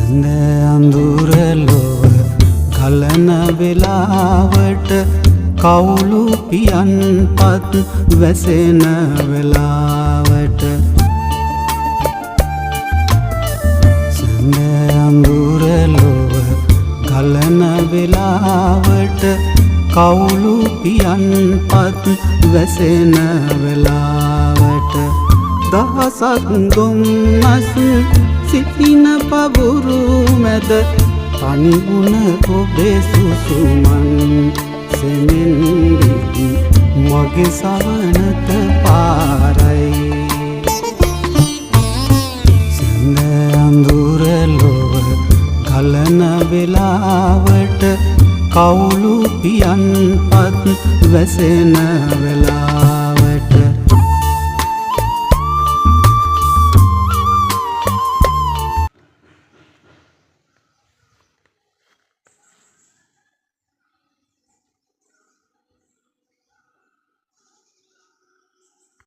සඳ අඳුර ලොව ගලන වෙලාවට කවුළු පියන්පත් වැසෙන වෙලාවට සඳ අඳුර ලොව ගලන වෙලාවට කවුළු පියන්පත් වැසෙන වෙලාවට දහසක් දුම්නස් සිටින පවුරු මැද තනිවුණ ඔබේ සුසුමන් සෙමෙන් මගේ සවනත පාරයි සඳ අඳුර ලොව ගලන වෙලාවට කවුළු පියන්පත් වැසෙන වෙලාවට